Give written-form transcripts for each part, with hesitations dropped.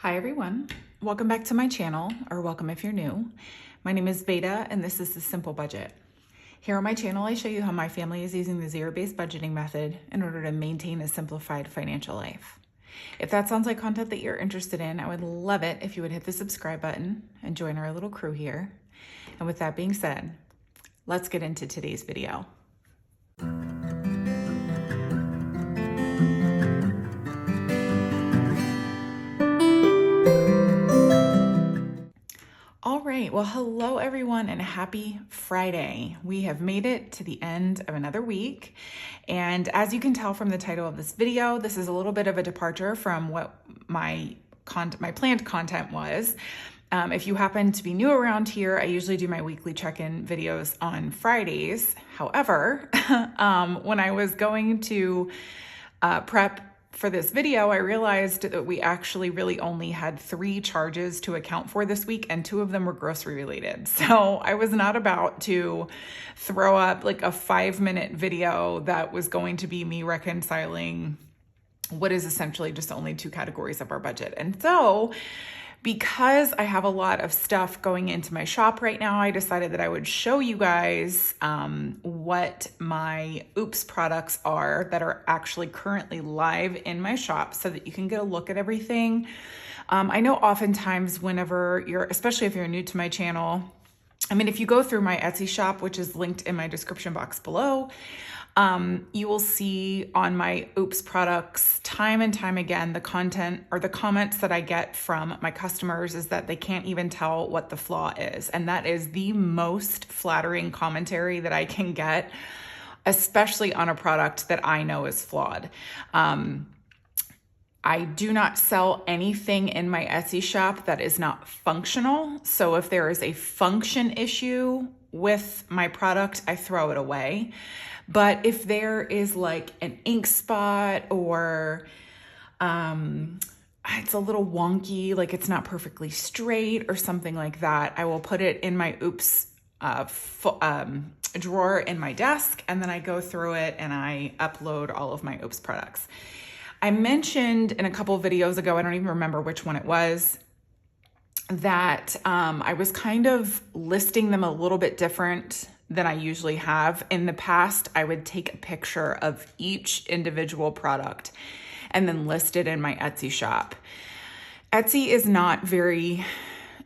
Hi everyone, welcome back to my channel, or welcome if you're new. My name is Beta and this is The Simple Budget. Here on my channel I show you how my family is using the zero-based budgeting method in order to maintain a simplified financial life. If that sounds like content that you're interested in, I would love it if you would hit the subscribe button and join our little crew here. And with that being said, let's get into today's video. All right, well, hello everyone and happy Friday. We have made it to the end of another week. And as you can tell from the title of this video, this is a little bit of a departure from what my planned content was. If you happen to be new around here, I usually do my weekly check-in videos on Fridays. However, when I was going to prep for this video, I realized that we actually really only had 3 charges to account for this week, and 2 of them were grocery related. So I was not about to throw up like a 5-minute video that was going to be me reconciling what is essentially just only 2 categories of our budget. And so because I have a lot of stuff going into my shop right now, I decided that I would show you guys what my Oops products are that are actually currently live in my shop so that you can get a look at everything. I know oftentimes whenever especially if you're new to my channel, if you go through my Etsy shop, which is linked in my description box below, you will see on my Oops products time and time again, the content or the comments that I get from my customers is that they can't even tell what the flaw is. And that is the most flattering commentary that I can get, especially on a product that I know is flawed. I do not sell anything in my Etsy shop that is not functional. So if there is a function issue with my product, I throw it away. But if there is like an ink spot or it's a little wonky, like it's not perfectly straight or something like that, I will put it in my Oops drawer in my desk, and then I go through it and I upload all of my Oops products. I mentioned in a couple videos ago, I don't even remember which one it was, that I was kind of listing them a little bit different than I usually have. In the past, I would take a picture of each individual product and then list it in my Etsy shop. Etsy is not very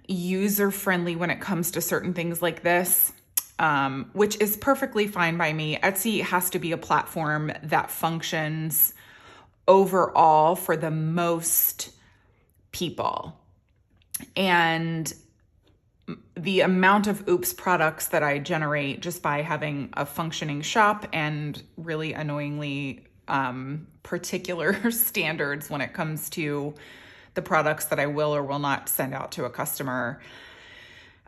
user-friendly when it comes to certain things like this, which is perfectly fine by me. Etsy has to be a platform that functions overall for the most people. And the amount of Oops products that I generate just by having a functioning shop and really annoyingly particular standards when it comes to the products that I will or will not send out to a customer,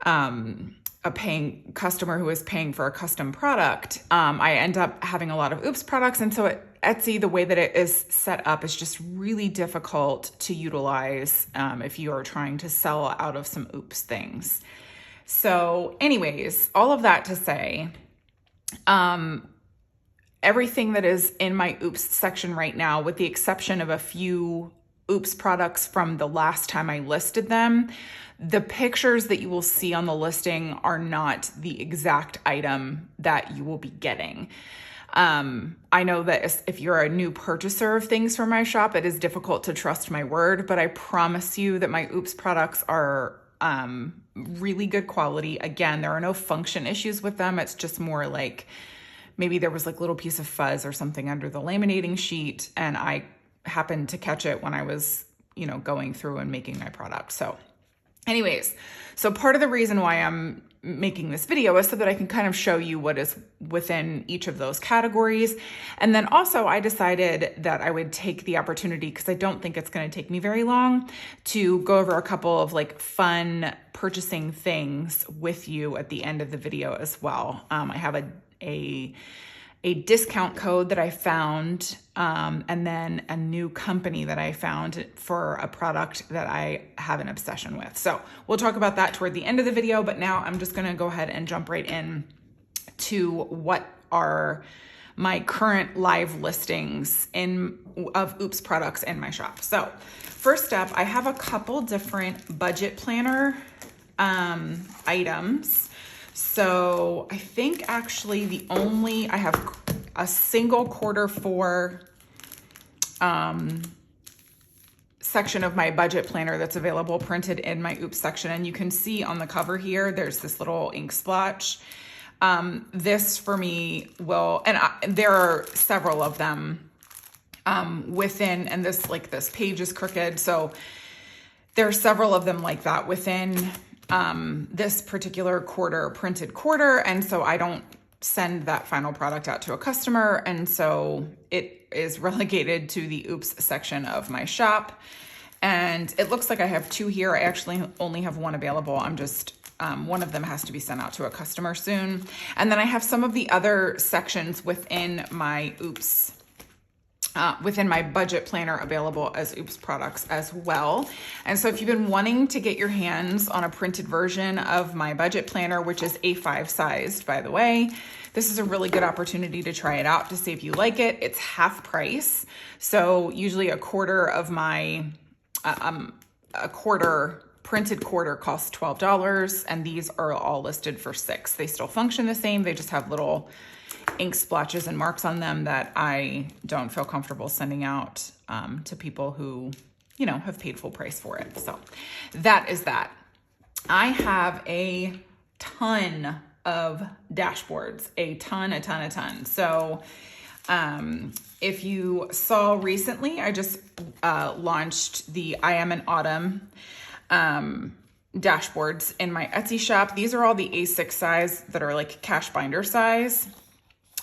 a paying customer who is paying for a custom product, I end up having a lot of Oops products. And so Etsy, the way that it is set up is just really difficult to utilize if you are trying to sell out of some Oops things. So anyways, all of that to say, everything that is in my Oops section right now, with the exception of a few Oops products from the last time I listed them, the pictures that you will see on the listing are not the exact item that you will be getting. I know that if you're a new purchaser of things from my shop, it is difficult to trust my word, but I promise you that my Oops products are really good quality. Again, there are no function issues with them. It's just more like maybe there was like a little piece of fuzz or something under the laminating sheet, and I happened to catch it when I was, going through and making my product. So anyways, so part of the reason why I'm making this video is so that I can kind of show you what is within each of those categories. And then also I decided that I would take the opportunity, because I don't think it's going to take me very long, to go over a couple of like fun purchasing things with you at the end of the video as well. I have a discount code that I found, and then a new company that I found for a product that I have an obsession with. So we'll talk about that toward the end of the video, but now I'm just gonna go ahead and jump right in to what are my current live listings of Oops products in my shop. So first up, I have a couple different budget planner items. So I think actually I have a single Q4 section of my budget planner that's available printed in my Oops section. And you can see on the cover here, there's this little ink splotch. This for me there are several of them within, and this page is crooked. So there are several of them like that within this particular printed quarter. And so I don't send that final product out to a customer. And so it is relegated to the Oops section of my shop. And it looks like I have two here. I actually only have one available. I'm just, one of them has to be sent out to a customer soon. And then I have some of the other sections within my Oops, within my budget planner available as Oops products as well. And so if you've been wanting to get your hands on a printed version of my budget planner, which is A5 sized, by the way, this is a really good opportunity to try it out to see if you like it. It's half price. So usually a quarter of my, printed quarter costs $12, and these are all listed for $6. They still function the same. They just have little ink splotches and marks on them that I don't feel comfortable sending out to people who, have paid full price for it. So that is that. I have a ton of dashboards, a ton. So if you saw recently, I just launched the I Am in Autumn dashboards in my Etsy shop. These are all the A6 size that are like cash binder size.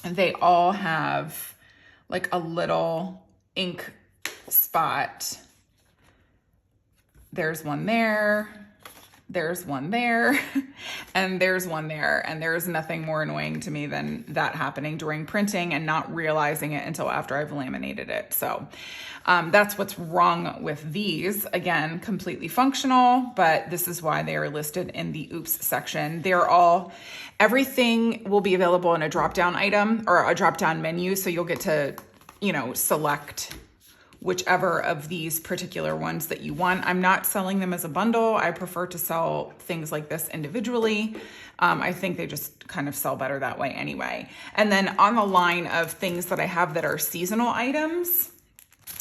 And they all have like a little ink spot. There's one there. There's one there, and there's one there. And there's nothing more annoying to me than that happening during printing and not realizing it until after I've laminated it. So that's what's wrong with these. Again, completely functional, but this is why they are listed in the Oops section. Everything will be available in a drop-down item or a drop-down menu. So you'll get to, select whichever of these particular ones that you want. I'm not selling them as a bundle. I prefer to sell things like this individually. I think they just kind of sell better that way anyway. And then on the line of things that I have that are seasonal items,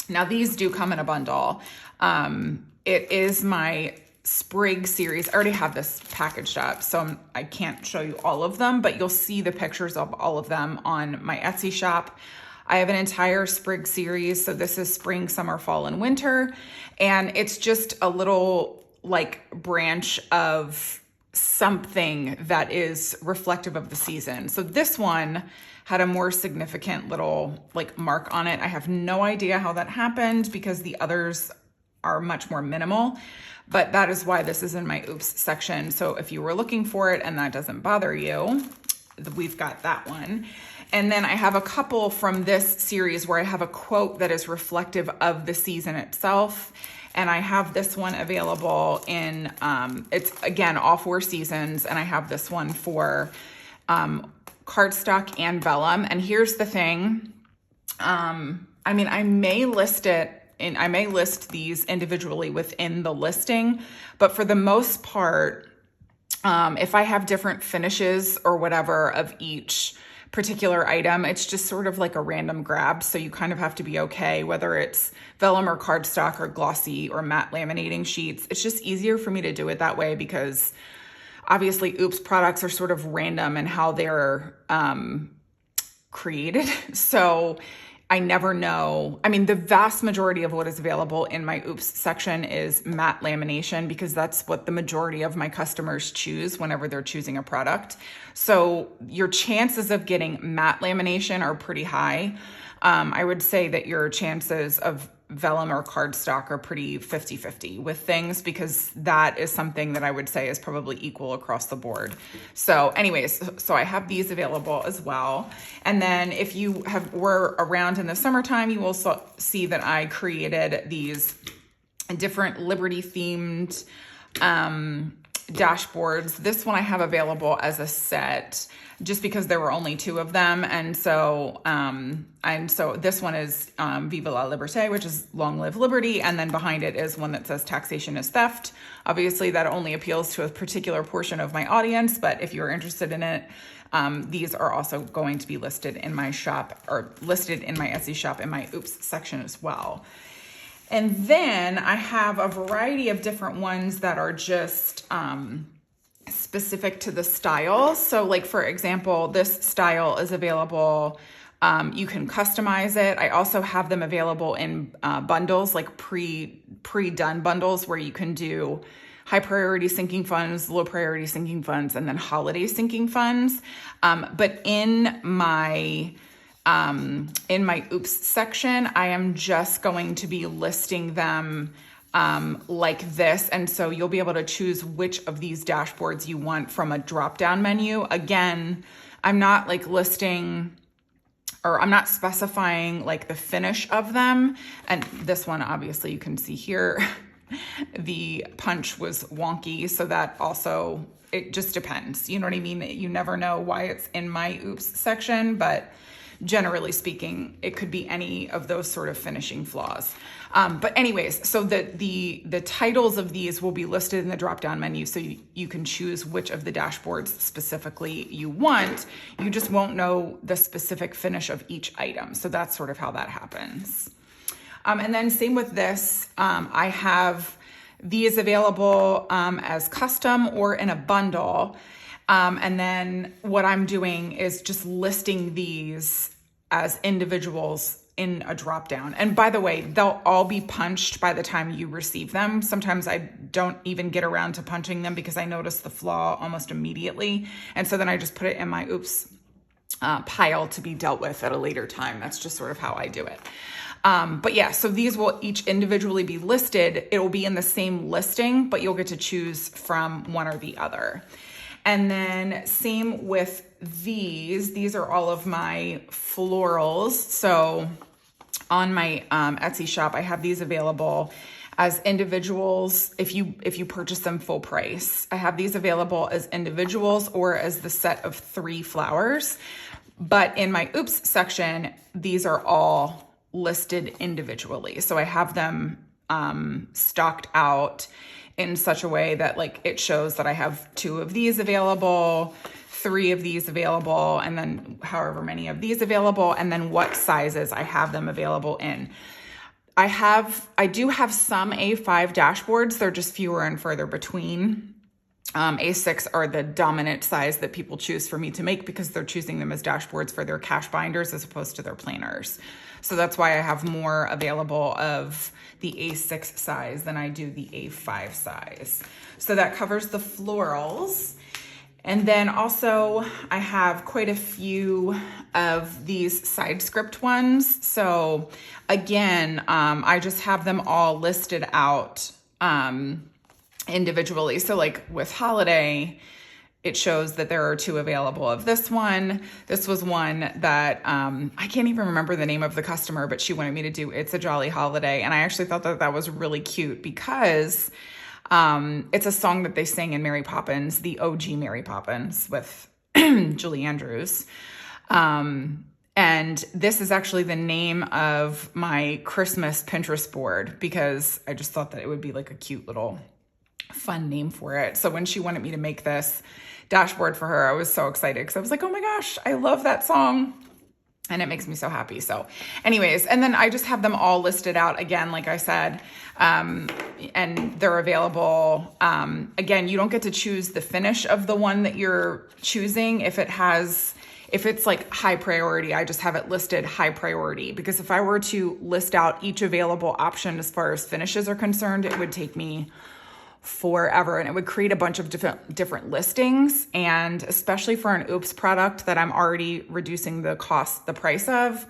now these do come in a bundle. It is my Sprig series. I already have this packaged up, so I can't show you all of them, but you'll see the pictures of all of them on my Etsy shop. I have an entire Sprig series. So this is spring, summer, fall, and winter. And it's just a little branch of something that is reflective of the season. So this one had a more significant little mark on it. I have no idea how that happened because the others are much more minimal, but that is why this is in my Oops section. So if you were looking for it and that doesn't bother you, we've got that one. And then I have a couple from this series where I have a quote that is reflective of the season itself. And I have this one available in, it's again, all 4 seasons. And I have this one for cardstock and vellum. And here's the thing. I may list these individually within the listing, but for the most part, if I have different finishes or whatever of each particular item, it's just sort of like a random grab. So you kind of have to be okay, whether it's vellum or cardstock or glossy or matte laminating sheets. It's just easier for me to do it that way because obviously Oops products are sort of random in how they're created. So I never know. The vast majority of what is available in my Oops section is matte lamination because that's what the majority of my customers choose whenever they're choosing a product. So your chances of getting matte lamination are pretty high. I would say that your chances of vellum or cardstock are pretty 50-50 with things because that is something that I would say is probably equal across the board. So anyways, so I have these available as well. And then if you were around in the summertime, you will see that I created these different Liberty themed dashboards. This one I have available as a set just because there were only 2 of them. And so this one is Viva la Liberté, which is long live liberty. And then behind it is one that says taxation is theft. Obviously that only appeals to a particular portion of my audience, but if you're interested in it, these are also going to be listed in my shop, or listed in my Etsy shop in my Oops section as well. And then I have a variety of different ones that are just specific to the style. So like, for example, this style is available. You can customize it. I also have them available in bundles, like pre-done bundles where you can do high priority sinking funds, low priority sinking funds, and then holiday sinking funds. But in my Oops section, I am just going to be listing them like this. And so you'll be able to choose which of these dashboards you want from a drop-down menu. Again, I'm not like listing, or I'm not specifying like the finish of them. And this one, obviously you can see here, the punch was wonky. So that also, it just depends. You know what I mean? You never know why it's in my Oops section, but generally speaking, it could be any of those sort of finishing flaws. But anyways, so the titles of these will be listed in the drop-down menu, so you can choose which of the dashboards specifically you want. You just won't know the specific finish of each item. So that's sort of how that happens. And then same with this, I have these available as custom or in a bundle. And then what I'm doing is just listing these as individuals in a drop down. And by the way, they'll all be punched by the time you receive them. Sometimes I don't even get around to punching them because I notice the flaw almost immediately. And so then I just put it in my Oops pile to be dealt with at a later time. That's just sort of how I do it. But yeah, so these will each individually be listed. It will be in the same listing, but you'll get to choose from one or the other. And then same with these are all of my florals. So on my Etsy shop, I have these available as individuals if you purchase them full price. I have these available as individuals or as the set of 3 flowers. But in my Oops section, these are all listed individually. So I have them stocked out in such a way that like it shows that I have 2 of these available, 3 of these available, and then however many of these available, and then what sizes I have them available in. I do have some A5 dashboards. They're just fewer and further between. A6 are the dominant size that people choose for me to make because they're choosing them as dashboards for their cash binders as opposed to their planners. So that's why I have more available of the A6 size than I do the A5 size. So that covers the florals. And then also I have quite a few of these side script ones. So again, I just have them all listed out individually. So like with holiday, it shows that there are 2 available of this one. This was one that I can't even remember the name of the customer, but she wanted me to do It's a Jolly Holiday. And I actually thought that that was really cute because it's a song that they sang in Mary Poppins, the OG Mary Poppins with Julie Andrews. And this is actually the name of my Christmas Pinterest board because I just thought that it would be like a cute little fun name for it. So when she wanted me to make this dashboard for her, I was so excited because I was like, oh my gosh, I love that song. And it makes me so happy. So anyways, and then I just have them all listed out again, like I said, and they're available. Again, you don't get to choose the finish of the one that you're choosing. If it's like high priority, I just have it listed high priority because if I were to list out each available option as far as finishes are concerned, it would take me forever and it would create a bunch of different listings. And especially for an Oops product that I'm already reducing the price of,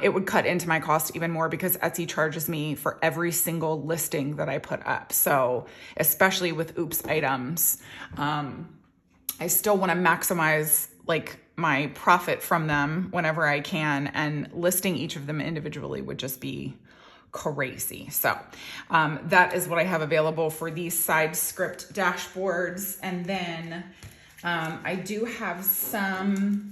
it would cut into my cost even more because Etsy charges me for every single listing that I put up. So especially with Oops items, I still want to maximize like my profit from them whenever I can, and listing each of them individually would just be crazy. So that is what I have available for these side script dashboards. And then I do have some,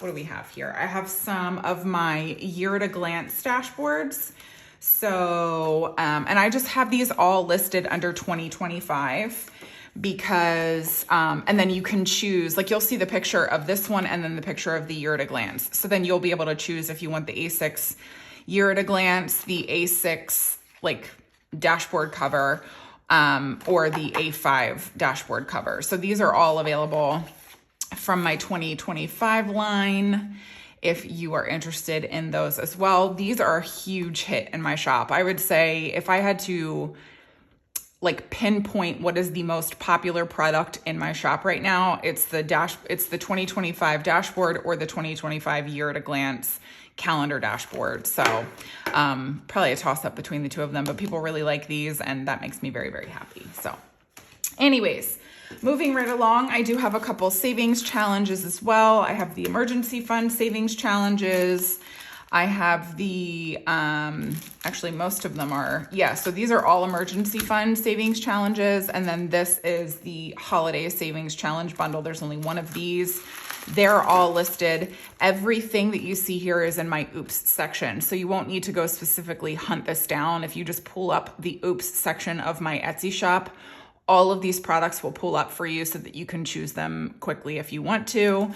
what do we have here? I have some of my year at a glance dashboards. So, and I just have these all listed under 2025 because, and then you can choose, like you'll see the picture of this one and then the picture of the year at a glance. So then you'll be able to choose if you want the A6 year at a glance, the A6 like dashboard cover, or the A5 dashboard cover. So these are all available from my 2025 line if you are interested in those as well. These are a huge hit in my shop. I would say if I had to like pinpoint what is the most popular product in my shop right now, it's the 2025 dashboard or the 2025 year at a glance calendar dashboard. So probably a toss up between the two of them, but people really like these and that makes me very, very happy. So anyways, moving right along, I do have a couple savings challenges as well. I have the emergency fund savings challenges. I have the, actually most of them are, so these are all emergency fund savings challenges. And then this is the holiday savings challenge bundle. There's only one of these. They're all listed. Everything that you see here is in my Oops section. So you won't need to go specifically hunt this down. If you just pull up the Oops section of my Etsy shop, all of these products will pull up for you so that you can choose them quickly if you want to.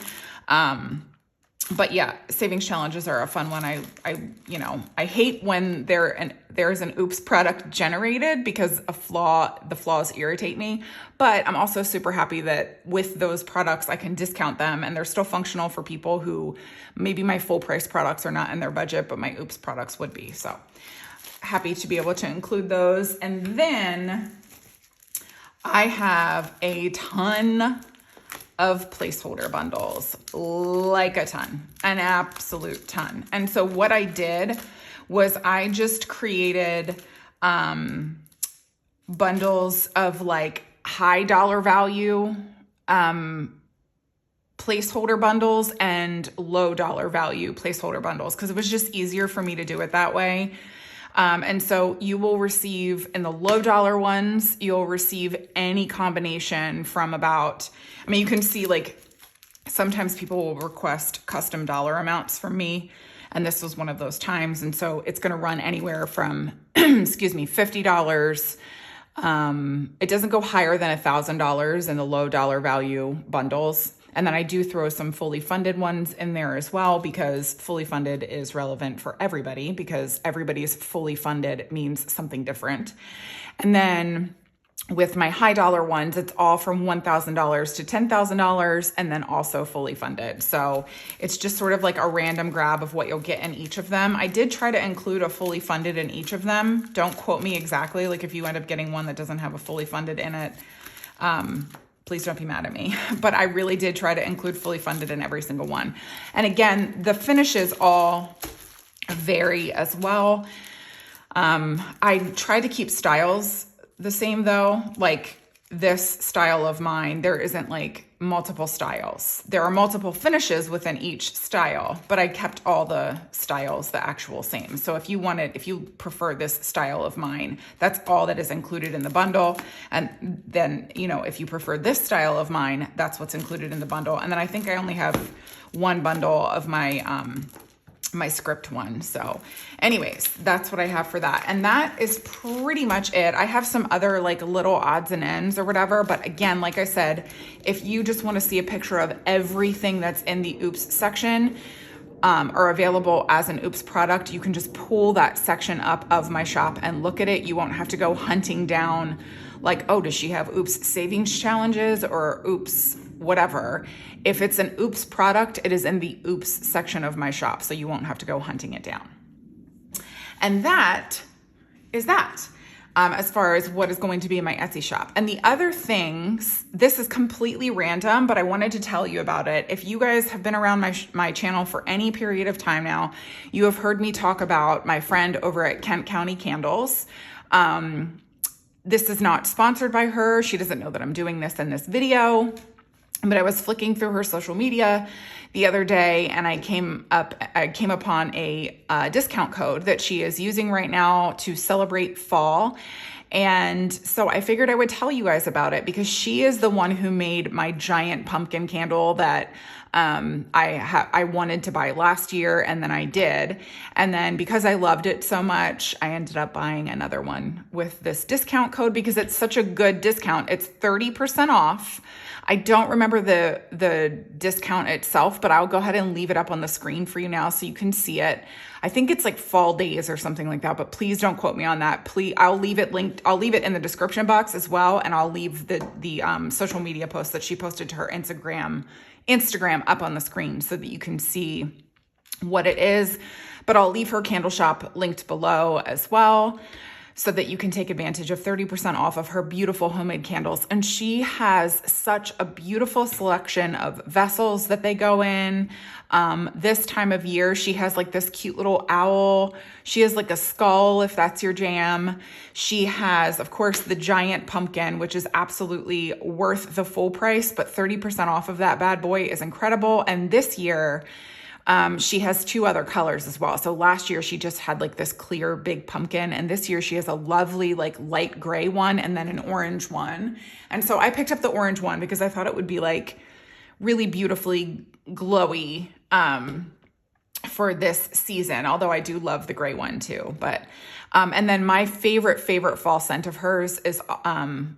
But yeah, savings challenges are a fun one. I hate when there's an Oops product generated because the flaws irritate me. But I'm also super happy that with those products, I can discount them and they're still functional for people who maybe my full price products are not in their budget, but my Oops products would be. So happy to be able to include those. And then I have a ton of placeholder bundles, like a ton, an absolute ton. And so what I did was I just created bundles of like high dollar value placeholder bundles and low dollar value placeholder bundles because it was just easier for me to do it that way. And so you will receive in the low dollar ones, you'll receive any combination from about, you can see like sometimes people will request custom dollar amounts from me. And this was one of those times. And so it's going to run anywhere from, $50. It doesn't go higher than $1,000 in the low dollar value bundles. And then I do throw some fully funded ones in there as well because fully funded is relevant for everybody because everybody's fully funded means something different. And then with my high dollar ones, it's all from $1,000 to $10,000 and then also fully funded. So it's just sort of like a random grab of what you'll get in each of them. I did try to include a fully funded in each of them. Don't quote me exactly. Like if you end up getting one that doesn't have a fully funded in it, please don't be mad at me, but I really did try to include fully funded in every single one. And again, the finishes all vary as well. I try to keep styles the same though. Like this style of mine, there isn't like multiple styles. There are multiple finishes within each style, but I kept all the styles the actual same. So if you prefer this style of mine, that's all that is included in the bundle. And then, if you prefer this style of mine, that's what's included in the bundle. And then I think I only have one bundle of my script one. So anyways, that's what I have for that. And that is pretty much it. I have some other like little odds and ends or whatever. But again, like I said, if you just want to see a picture of everything that's in the Oops section, or available as an Oops product, you can just pull that section up of my shop and look at it. You won't have to go hunting down like, oh, does she have Oops savings challenges or Oops whatever. If it's an Oops product, it is in the Oops section of my shop, so you won't have to go hunting it down. And that is that as far as what is going to be in my Etsy shop. And the other things, this is completely random, but I wanted to tell you about it. If you guys have been around my channel for any period of time now, you have heard me talk about my friend over at Kent County Candles. This is not sponsored by her. She doesn't know that I'm doing this in this video. But I was flicking through her social media the other day, and I came upon a discount code that she is using right now to celebrate fall. And so I figured I would tell you guys about it because she is the one who made my giant pumpkin candle that I wanted to buy last year, and then I did. And then because I loved it so much, I ended up buying another one with this discount code because it's such a good discount. It's 30% off. I don't remember the discount itself, but I'll go ahead and leave it up on the screen for you now so you can see it. I think it's like fall days or something like that, but please don't quote me on that. Please, I'll leave it linked. I'll leave it in the description box as well, and I'll leave the social media post that she posted to her Instagram up on the screen so that you can see what it is. But I'll leave her candle shop linked below as well, so that you can take advantage of 30% off of her beautiful homemade candles. And she has such a beautiful selection of vessels that they go in. This time of year, she has like this cute little owl. She has like a skull, if that's your jam. She has, of course, the giant pumpkin, which is absolutely worth the full price, but 30% off of that bad boy is incredible. And this year, she has two other colors as well. So last year she just had like this clear big pumpkin, and this year she has a lovely like light gray one and then an orange one. And so I picked up the orange one because I thought it would be like really beautifully glowy for this season, although I do love the gray one too. But and then my favorite fall scent of hers is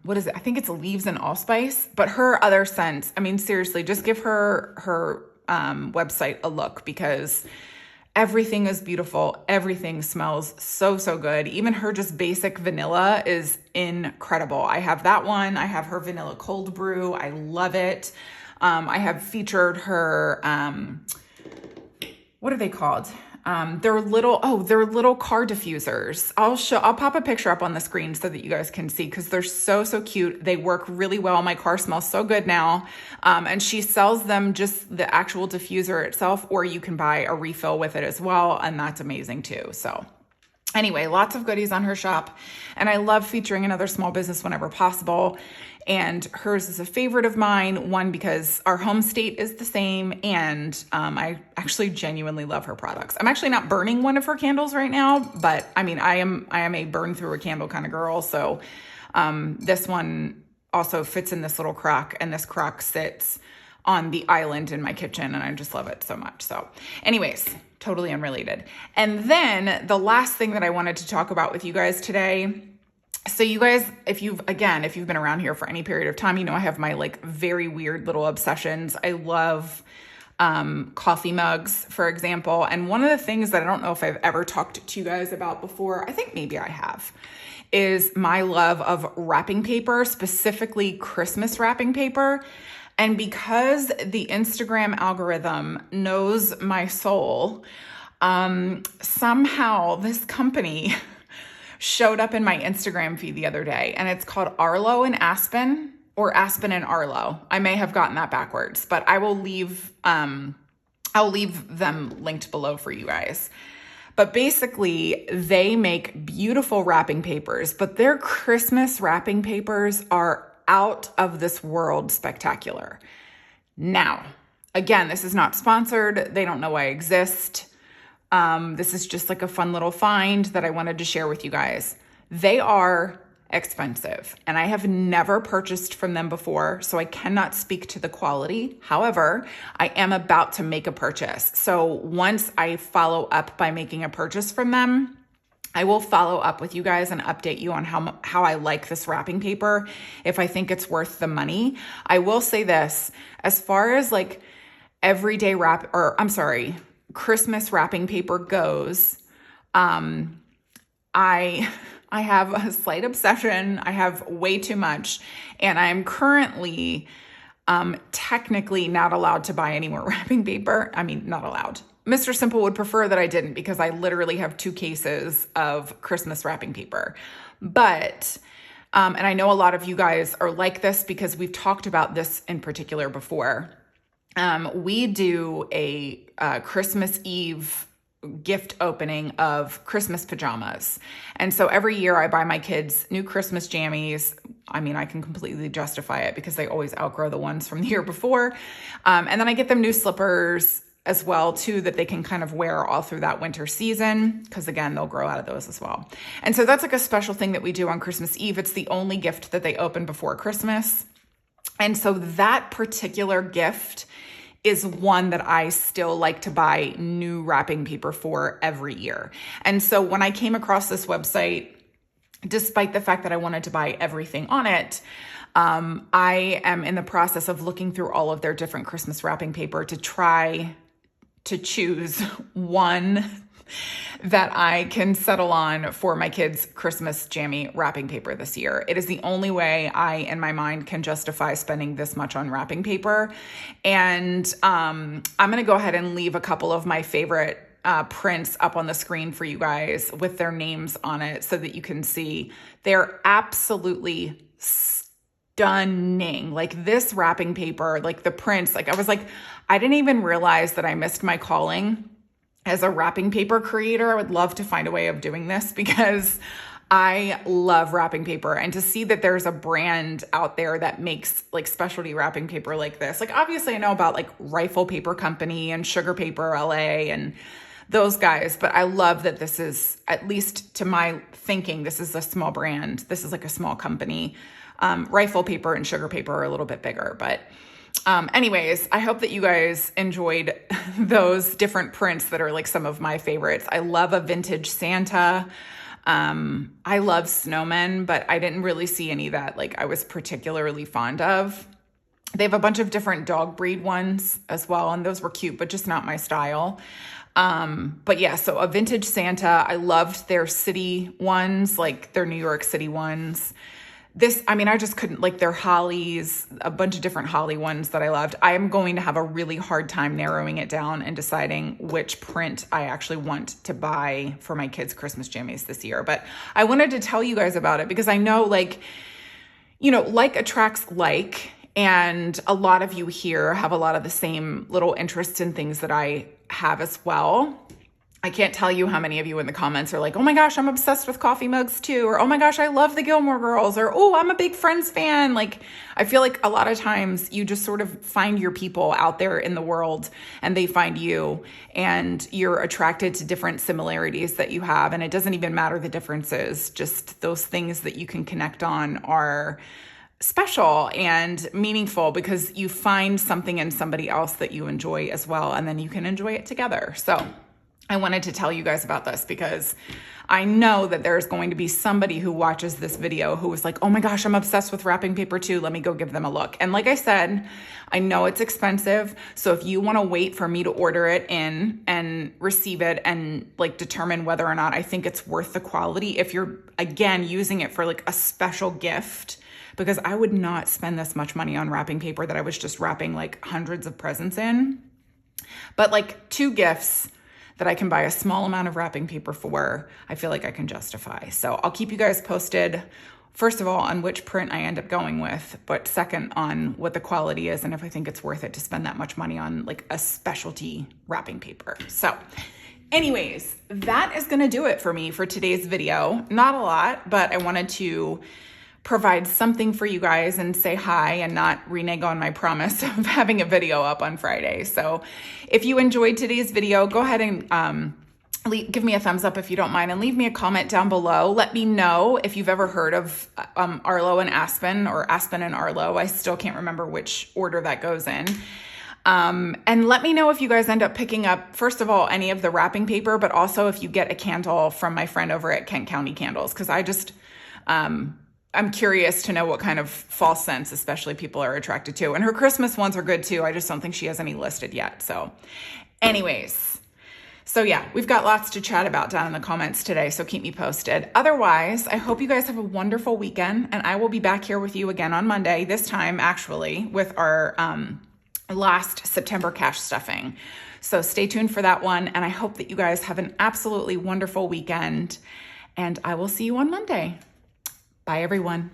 what is it? I think it's Leaves and Allspice. But her other scents, I mean, seriously, just give her website a look because everything is beautiful. Everything smells so good. Even her just basic vanilla is incredible. I have that one. I have her vanilla cold brew. I love it. I have featured her, what are they called? They're little car diffusers. I'll pop a picture up on the screen so that you guys can see because they're so cute. They work really well. My car smells so good now. And she sells them just the actual diffuser itself, or you can buy a refill with it as well. And that's amazing too. So anyway, lots of goodies on her shop. And I love featuring another small business whenever possible. And hers is a favorite of mine, one, because our home state is the same, and I actually genuinely love her products. I'm actually not burning one of her candles right now, but I mean, I am a burn through a candle kind of girl. So this one also fits in this little crock, and this crock sits on the island in my kitchen, and I just love it so much. So anyways, totally unrelated. And then the last thing that I wanted to talk about with you guys today. So you guys, if you've been around here for any period of time, you know I have my like very weird little obsessions. I love coffee mugs, for example. And one of the things that I don't know if I've ever talked to you guys about before, I think maybe I have, is my love of wrapping paper, specifically Christmas wrapping paper. And because the Instagram algorithm knows my soul, somehow this company showed up in my Instagram feed the other day, and it's called Arlo and Aspen, or Aspen and Arlo. I may have gotten that backwards, but I'll leave them linked below for you guys. But basically, they make beautiful wrapping papers, but their Christmas wrapping papers are out of this world spectacular. Now, again, this is not sponsored. They don't know I exist. This is just like a fun little find that I wanted to share with you guys. They are expensive, and I have never purchased from them before, so I cannot speak to the quality. However, I am about to make a purchase. So once I follow up by making a purchase from them, I will follow up with you guys and update you on how I like this wrapping paper, if I think it's worth the money. I will say this, as far as like everyday Christmas wrapping paper goes, I have a slight obsession. I have way too much, and I'm currently technically not allowed to buy any more wrapping paper. I mean, not allowed. Mr. Simple would prefer that I didn't, because I literally have 2 cases of Christmas wrapping paper. But, and I know a lot of you guys are like this because we've talked about this in particular before. We do a Christmas Eve gift opening of Christmas pajamas. And so every year I buy my kids new Christmas jammies. I mean, I can completely justify it because they always outgrow the ones from the year before. And then I get them new slippers as well too, that they can kind of wear all through that winter season, because again, they'll grow out of those as well. And so that's like a special thing that we do on Christmas Eve. It's the only gift that they open before Christmas. And so that particular gift is one that I still like to buy new wrapping paper for every year. And so when I came across this website, despite the fact that I wanted to buy everything on it, I am in the process of looking through all of their different Christmas wrapping paper to try to choose one that I can settle on for my kids' Christmas jammy wrapping paper this year. It is the only way I, in my mind, can justify spending this much on wrapping paper. And I'm going to go ahead and leave a couple of my favorite prints up on the screen for you guys with their names on it so that you can see. They're absolutely stunning. Like this wrapping paper, like the prints, like I was like, I didn't even realize that I missed my calling as a wrapping paper creator. I would love to find a way of doing this because I love wrapping paper, and to see that there's a brand out there that makes like specialty wrapping paper like this. Like obviously I know about like Rifle Paper Company and Sugar Paper LA and those guys, but I love that this is, at least to my thinking, this is a small brand. This is like a small company. Rifle Paper and Sugar Paper are a little bit bigger, but anyways, I hope that you guys enjoyed those different prints that are like some of my favorites. I love a vintage Santa. I love snowmen, but I didn't really see any that like I was particularly fond of. They have a bunch of different dog breed ones as well, and those were cute, but just not my style. But yeah, so a vintage Santa. I loved their city ones, like their New York City ones. I just couldn't, like their hollies, a bunch of different holly ones that I loved. I am going to have a really hard time narrowing it down and deciding which print I actually want to buy for my kids' Christmas jammies this year. But I wanted to tell you guys about it because I know like attracts like, and a lot of you here have a lot of the same little interests and things that I have as well. I can't tell you how many of you in the comments are like, oh my gosh, I'm obsessed with coffee mugs too. Or, oh my gosh, I love the Gilmore Girls. Or, oh, I'm a big Friends fan. Like, I feel like a lot of times you just sort of find your people out there in the world and they find you, and you're attracted to different similarities that you have. And it doesn't even matter the differences. Just those things that you can connect on are special and meaningful because you find something in somebody else that you enjoy as well. And then you can enjoy it together. So I wanted to tell you guys about this because I know that there's going to be somebody who watches this video who was like, oh my gosh, I'm obsessed with wrapping paper too. Let me go give them a look. And like I said, I know it's expensive. So if you want to wait for me to order it in and receive it and like determine whether or not I think it's worth the quality, if you're again using it for like a special gift, because I would not spend this much money on wrapping paper that I was just wrapping like hundreds of presents in. But like 2 gifts that I can buy a small amount of wrapping paper for, I feel like I can justify. So I'll keep you guys posted, first of all, on which print I end up going with, but second on what the quality is and if I think it's worth it to spend that much money on like a specialty wrapping paper. So anyways, that is gonna do it for me for today's video. Not a lot, but I wanted to provide something for you guys and say hi and not renege on my promise of having a video up on Friday. So if you enjoyed today's video, go ahead and give me a thumbs up if you don't mind, and leave me a comment down below. Let me know if you've ever heard of Arlo and Aspen, or Aspen and Arlo. I still can't remember which order that goes in. And let me know if you guys end up picking up, first of all, any of the wrapping paper, but also if you get a candle from my friend over at Kent County Candles, because I just I'm curious to know what kind of false scents especially people are attracted to. And her Christmas ones are good too. I just don't think she has any listed yet. So anyways, so yeah, we've got lots to chat about down in the comments today. So keep me posted. Otherwise, I hope you guys have a wonderful weekend, and I will be back here with you again on Monday, this time actually with our last September cash stuffing. So stay tuned for that one. And I hope that you guys have an absolutely wonderful weekend, and I will see you on Monday. Bye, everyone.